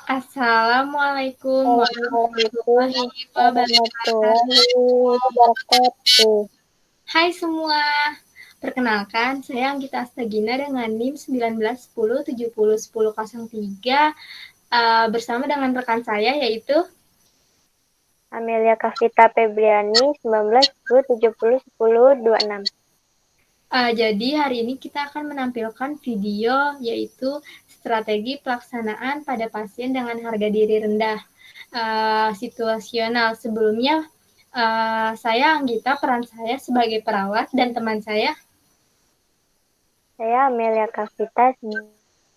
Assalamualaikum warahmatullahi Waalaikumsalam wabarakatuh. warahmatullahi wabarakatuh. Hai semua, perkenalkan saya Anggita Astagina dengan NIM 1910701003 bersama dengan rekan saya yaitu Amelia Kavita Febriani 19707026. Jadi hari ini kita akan menampilkan video yaitu strategi pelaksanaan pada pasien dengan harga diri rendah situasional. Sebelumnya saya Anggita, peran saya sebagai perawat dan teman saya. Saya Amelia Kavita,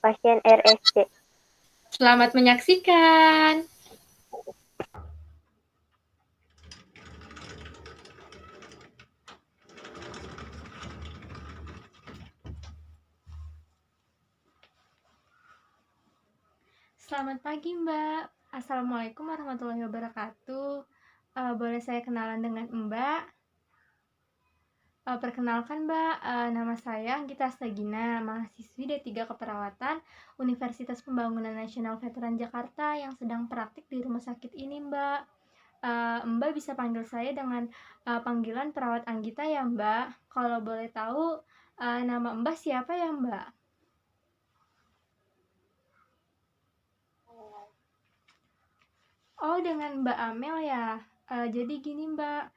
pasien RSC. Selamat menyaksikan. Selamat pagi Mbak. Assalamualaikum warahmatullahi wabarakatuh. Boleh saya kenalan dengan Mbak? Perkenalkan Mbak, nama saya Anggita Astagina, mahasiswi D3 Keperawatan Universitas Pembangunan Nasional Veteran Jakarta yang sedang praktik di rumah sakit ini Mbak. Mbak bisa panggil saya dengan panggilan perawat Anggita ya Mbak. Kalau boleh tahu nama Mbak siapa ya Mbak? Oh, dengan Mbak Amel ya. Jadi gini Mbak,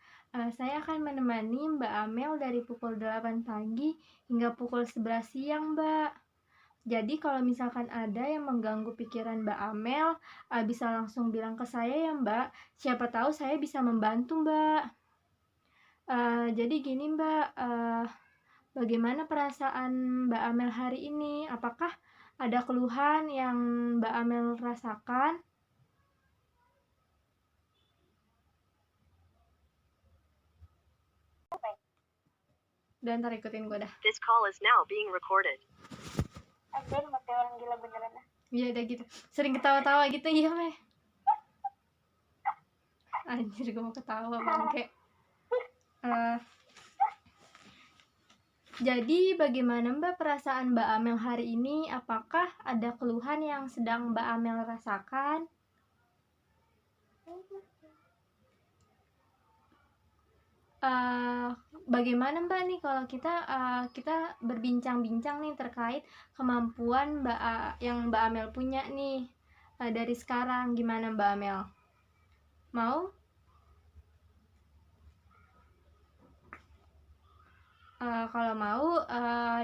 saya akan menemani Mbak Amel dari pukul 8 pagi hingga pukul 11 siang Mbak. Jadi kalau misalkan ada yang mengganggu pikiran Mbak Amel, bisa langsung bilang ke saya ya Mbak. Siapa tahu saya bisa membantu Mbak. Jadi gini Mbak, bagaimana perasaan Mbak Amel hari ini? Apakah ada keluhan yang Mbak Amel rasakan? Dan ntar ikutin gue dah. This call is now being recorded. Aden mati orang gila beneran. Iya udah gitu. Sering ketawa-tawa gitu iya meh. Anjir gue mau ketawa bangke. Jadi bagaimana Mbak perasaan Mbak Amel hari ini? Apakah ada keluhan yang sedang Mbak Amel rasakan? Bagaimana Mbak nih kalau kita berbincang-bincang nih terkait kemampuan yang Mbak Amel punya nih dari sekarang, gimana Mbak Amel? Mau? Kalau mau,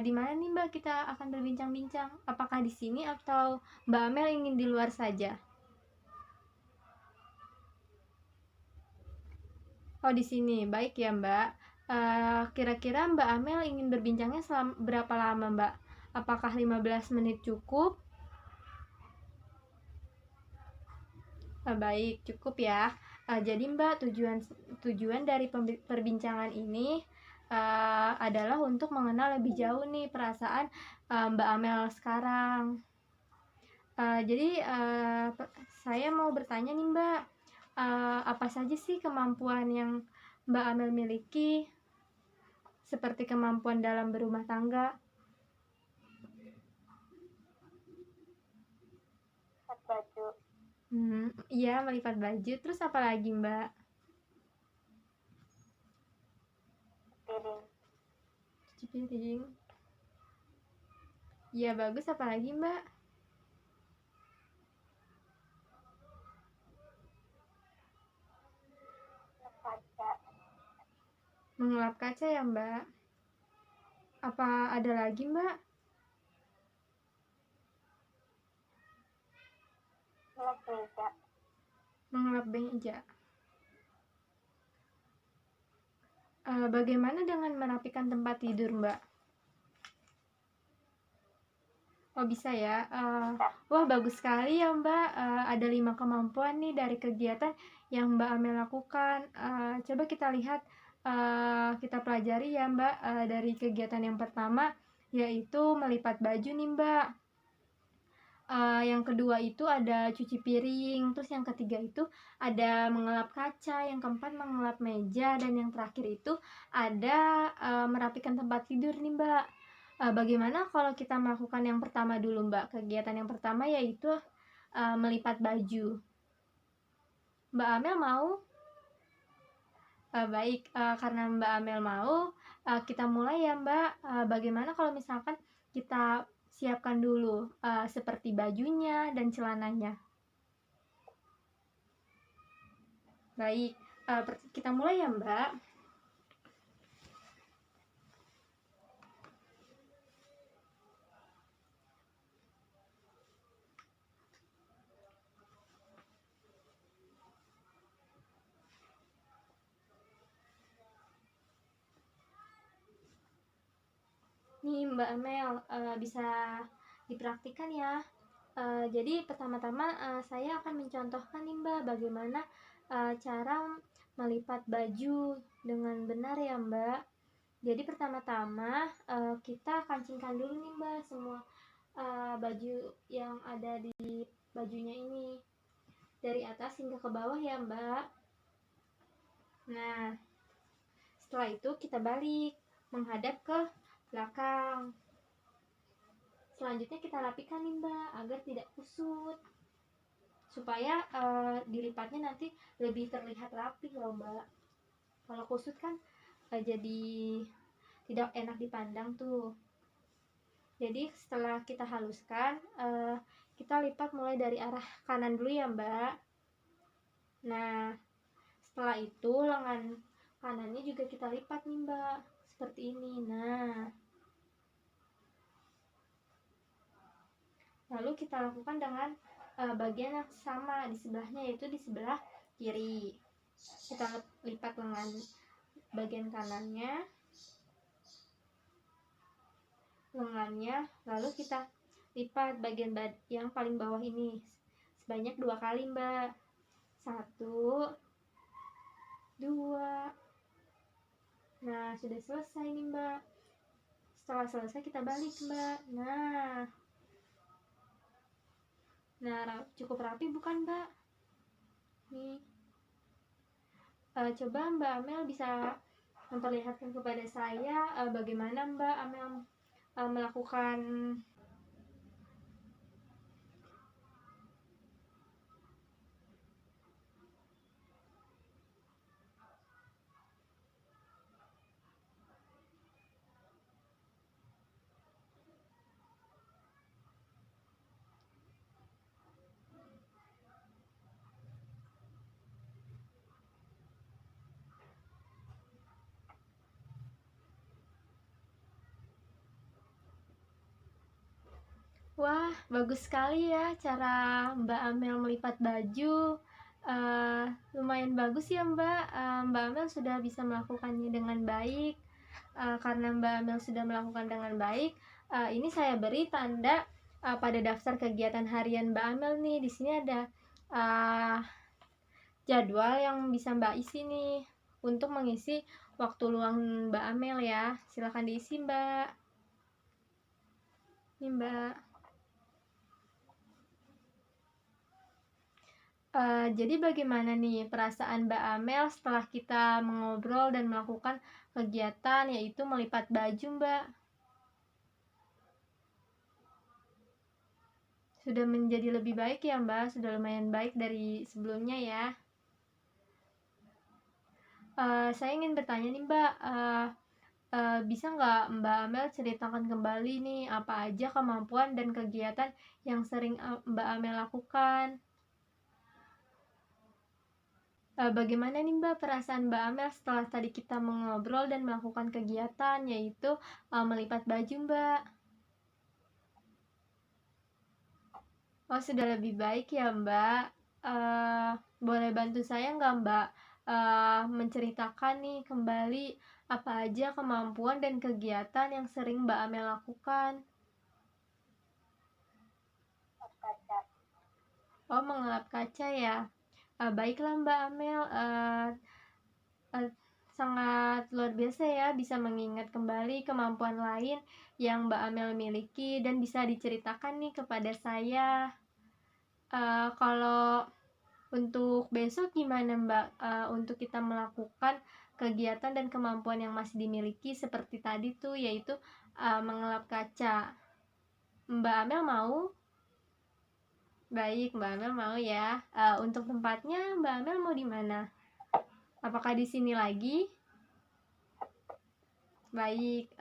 di mana nih Mbak kita akan berbincang-bincang? Apakah di sini atau Mbak Amel ingin di luar saja? Oh di sini, baik ya Mbak. Kira-kira Mbak Amel ingin berbincangnya selama berapa lama Mbak? Apakah 15 menit cukup? Baik, cukup ya. Jadi Mbak, tujuan dari perbincangan ini adalah untuk mengenal lebih jauh nih perasaan Mbak Amel sekarang. Jadi saya mau bertanya nih Mbak, apa saja sih kemampuan yang Mbak Amel miliki? Seperti kemampuan dalam berumah tangga. Lipat baju. Iya, melipat baju. Terus apa lagi Mbak? Piring. Cuci piring. Iya bagus, apa lagi Mbak? Kaca. Mengelap kaca ya Mbak. Apa ada lagi Mbak? Ngelap meja. Mengelap meja. Bagaimana dengan merapikan tempat tidur Mbak? Oh bisa ya. Wah bagus sekali ya Mbak. Ada 5 kemampuan nih dari kegiatan yang Mbak Amel lakukan. Coba kita lihat, kita pelajari ya Mbak. Dari kegiatan yang pertama yaitu melipat baju nih Mbak. Yang kedua itu ada cuci piring. Terus yang ketiga itu ada mengelap kaca. Yang keempat mengelap meja. Dan yang terakhir itu ada merapikan tempat tidur nih Mbak. Bagaimana kalau kita melakukan yang pertama dulu Mbak? Kegiatan yang pertama yaitu melipat baju. Mbak Amel mau? Baik, karena Mbak Amel mau, kita mulai ya Mbak. Bagaimana kalau misalkan kita siapkan dulu seperti bajunya dan celananya. Baik, kita mulai ya Mbak. Nih Mbak Amel, bisa dipraktikkan ya. Jadi pertama-tama saya akan mencontohkan nih Mbak bagaimana cara melipat baju dengan benar ya Mbak. Jadi pertama-tama kita kancingkan dulu nih Mbak semua baju yang ada di bajunya ini dari atas hingga ke bawah ya Mbak. Nah, setelah itu kita balik menghadap ke belakang. Selanjutnya kita rapikan nih Mbak agar tidak kusut, supaya dilipatnya nanti lebih terlihat rapi loh Mbak. Kalau kusut kan jadi tidak enak dipandang tuh. Jadi setelah kita haluskan, kita lipat mulai dari arah kanan dulu ya Mbak. Nah, setelah itu lengan kanannya juga kita lipat nih Mbak, seperti ini. Nah, lalu kita lakukan dengan bagian yang sama di sebelahnya, yaitu di sebelah kiri. Kita lipat lengan bagian kanannya, lengannya, lalu kita lipat bagian yang paling bawah ini sebanyak 2 kali Mbak. 1, 2. Nah, sudah selesai nih Mbak. Setelah selesai kita balik Mbak. Nah, cukup rapi bukan Mbak? Nih, coba Mbak Amel bisa memperlihatkan kepada saya bagaimana Mbak Amel melakukan. Wah, bagus sekali ya cara Mbak Amel melipat baju. Lumayan bagus ya Mbak. Mbak Amel sudah bisa melakukannya dengan baik. Karena Mbak Amel sudah melakukan dengan baik, ini saya beri tanda pada daftar kegiatan harian Mbak Amel nih. Di sini ada jadwal yang bisa Mbak isi nih untuk mengisi waktu luang Mbak Amel ya. Silahkan diisi Mbak. Nih Mbak. Jadi bagaimana nih perasaan Mbak Amel setelah kita mengobrol dan melakukan kegiatan yaitu melipat baju Mbak? Sudah menjadi lebih baik ya Mbak? Sudah lumayan baik dari sebelumnya ya. Saya ingin bertanya nih Mbak, bisa nggak Mbak Amel ceritakan kembali nih apa aja kemampuan dan kegiatan yang sering Mbak Amel lakukan? Bagaimana nih Mbak perasaan Mbak Amel setelah tadi kita mengobrol dan melakukan kegiatan yaitu melipat baju Mbak? Oh, sudah lebih baik ya Mbak. Boleh bantu saya nggak Mbak menceritakan nih kembali apa aja kemampuan dan kegiatan yang sering Mbak Amel lakukan? Oh, mengelap kaca ya. Baiklah Mbak Amel, sangat luar biasa ya bisa mengingat kembali kemampuan lain yang Mbak Amel miliki dan bisa diceritakan nih kepada saya. Kalau untuk besok gimana Mbak, untuk kita melakukan kegiatan dan kemampuan yang masih dimiliki seperti tadi tuh, yaitu mengelap kaca. Mbak Amel mau? Baik, Mbak Amel mau ya. Untuk tempatnya Mbak Amel mau di mana? Apakah di sini lagi? Baik,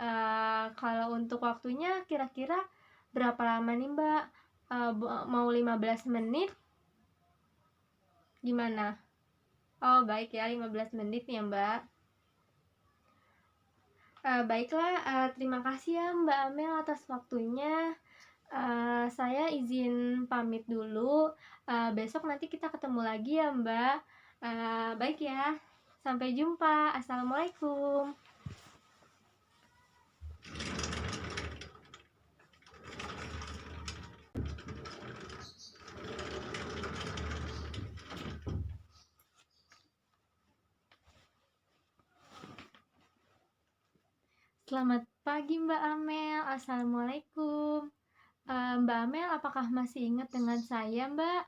kalau untuk waktunya kira-kira berapa lama nih Mbak? Mau 15 menit? Gimana? Oh baik ya, 15 menit ya Mbak. Baiklah, terima kasih ya Mbak Amel atas waktunya. Saya izin pamit dulu. Besok nanti kita ketemu lagi ya Mbak. Baik ya, sampai jumpa. Assalamualaikum. Selamat pagi Mbak Amel. Assalamualaikum. Mbak Amel, apakah masih ingat dengan saya Mbak?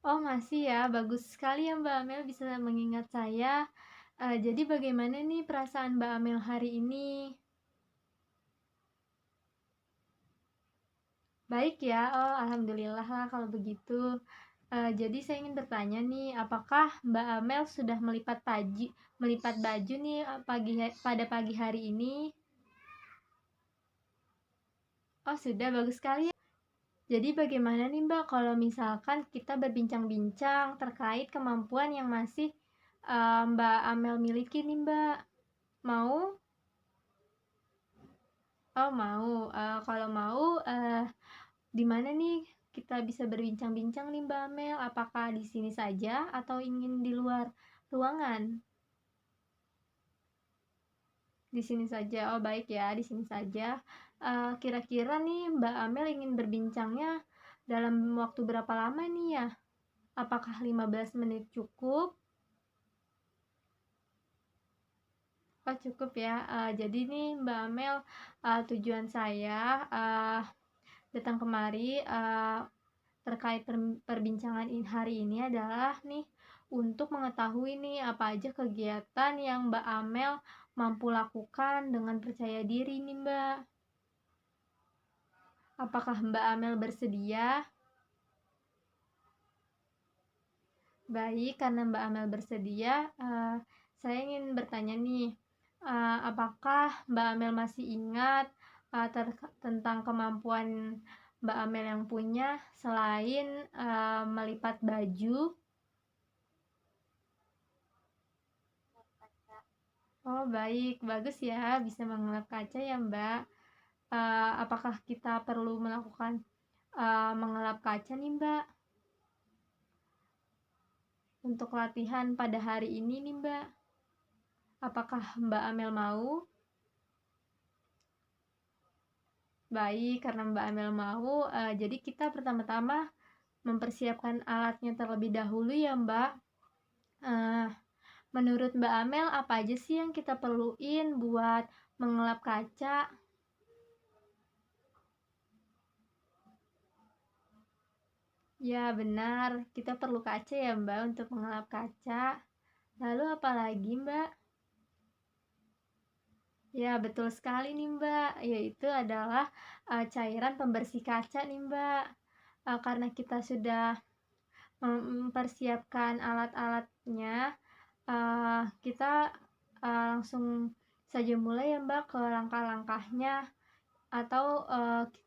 Oh masih ya, bagus sekali ya Mbak Amel bisa mengingat saya. Jadi bagaimana nih perasaan Mbak Amel hari ini? Baik ya, oh alhamdulillah lah kalau begitu. Jadi saya ingin bertanya nih, apakah Mbak Amel sudah melipat baju nih pada pagi hari ini? Oh sudah, bagus sekali ya. Jadi bagaimana nih Mbak kalau misalkan kita berbincang-bincang terkait kemampuan yang masih Mbak Amel miliki nih Mbak? Mau? Oh mau. Kalau mau, di mana nih kita bisa berbincang-bincang nih Mbak Amel? Apakah di sini saja atau ingin di luar ruangan? Di sini saja. Oh baik ya, di sini saja. Kira-kira nih Mbak Amel ingin berbincangnya dalam waktu berapa lama nih ya? Apakah 15 menit cukup? Oh cukup ya. Jadi nih Mbak Amel, tujuan saya datang kemari terkait perbincangan hari ini adalah nih untuk mengetahui nih apa aja kegiatan yang Mbak Amel mampu lakukan dengan percaya diri nih Mbak. Apakah Mbak Amel bersedia? Baik, karena Mbak Amel bersedia, saya ingin bertanya nih, apakah Mbak Amel masih ingat tentang kemampuan Mbak Amel yang punya selain melipat baju? Oh baik, bagus ya bisa mengelap kaca ya Mbak. Apakah kita perlu melakukan mengelap kaca nih Mbak untuk latihan pada hari ini nih Mbak? Apakah Mbak Amel mau? Baik, karena Mbak Amel mau, jadi kita pertama-tama mempersiapkan alatnya terlebih dahulu ya Mbak. Menurut Mbak Amel apa aja sih yang kita perluin buat mengelap kaca? Ya benar, kita perlu kaca ya Mbak untuk mengelap kaca. Lalu apa lagi Mbak? Ya betul sekali nih Mbak, yaitu adalah cairan pembersih kaca nih Mbak. Karena kita sudah mempersiapkan alat-alatnya, kita langsung saja mulai ya Mbak ke langkah-langkahnya atau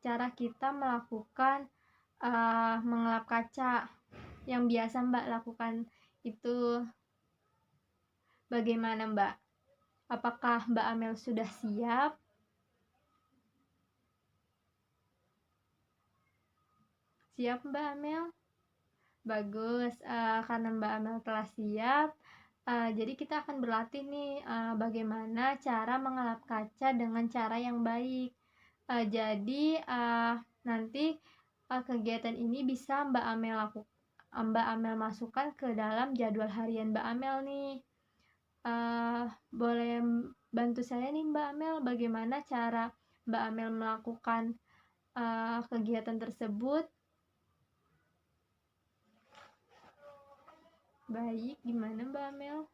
cara kita melakukan mengelap kaca yang biasa Mbak lakukan itu bagaimana Mbak? Apakah Mbak Amel sudah siap? Siap Mbak Amel? Bagus, karena Mbak Amel telah siap, jadi kita akan berlatih nih bagaimana cara mengelap kaca dengan cara yang baik. Jadi nanti kegiatan ini bisa Mbak Amel masukkan ke dalam jadwal harian Mbak Amel nih. Boleh bantu saya nih Mbak Amel bagaimana cara Mbak Amel melakukan kegiatan tersebut? Baik, gimana Mbak Amel?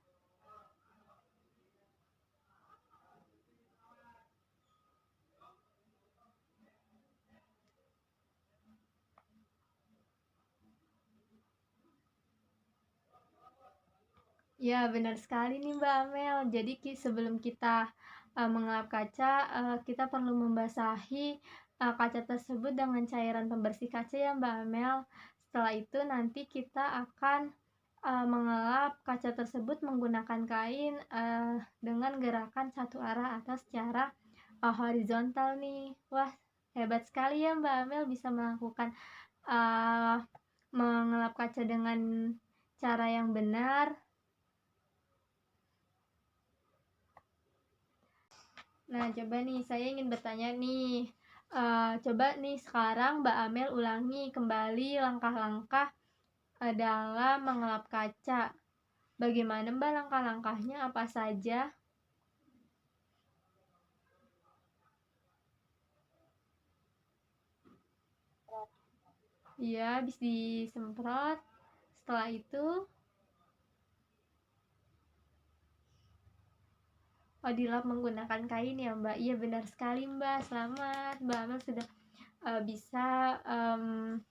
Ya, benar sekali nih Mbak Amel. Jadi sebelum kita mengelap kaca, kita perlu membasahi kaca tersebut dengan cairan pembersih kaca ya Mbak Amel. Setelah itu nanti kita akan mengelap kaca tersebut menggunakan kain dengan gerakan satu arah atau secara horizontal nih. Wah, hebat sekali ya Mbak Amel bisa melakukan uh, mengelap kaca dengan cara yang benar. Nah, coba nih, saya ingin bertanya nih. Coba nih sekarang Mbak Amel ulangi kembali langkah-langkah dalam mengelap kaca. Bagaimana Mbak langkah-langkahnya? Apa saja? Iya, habis disemprot. Setelah itu, dilap menggunakan kain ya Mbak. Iya benar sekali Mbak. Selamat, Mbak Amel sudah bisa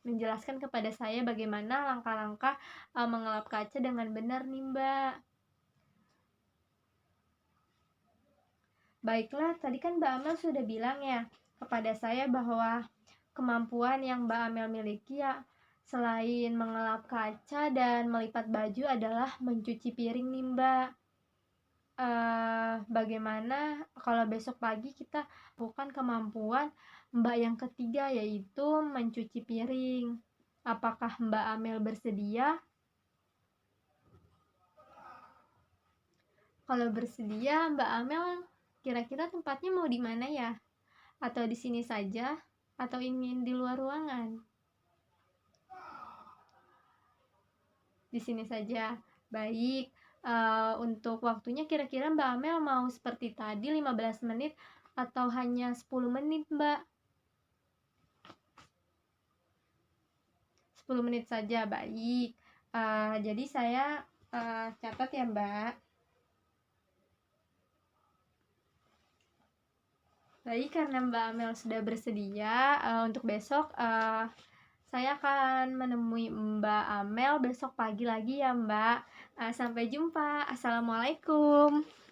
menjelaskan kepada saya bagaimana langkah-langkah mengelap kaca dengan benar nih Mbak. Baiklah, tadi kan Mbak Amel sudah bilang ya kepada saya bahwa kemampuan yang Mbak Amel miliki ya selain mengelap kaca dan melipat baju adalah mencuci piring nih Mbak. Bagaimana kalau besok pagi kita bukan kemampuan Mbak yang ketiga yaitu mencuci piring? Apakah Mbak Amel bersedia? Kalau bersedia, Mbak Amel kira-kira tempatnya mau di mana ya? Atau di sini saja? Atau ingin di luar ruangan? Di sini saja. Baik. Untuk waktunya kira-kira Mbak Amel mau seperti tadi 15 menit atau hanya 10 menit, Mbak? 10 menit saja. Baik. Jadi saya catat ya, Mbak. Baik, karena Mbak Amel sudah bersedia untuk besok, saya akan menemui Mbak Amel besok pagi lagi ya Mbak. Sampai jumpa. Assalamualaikum.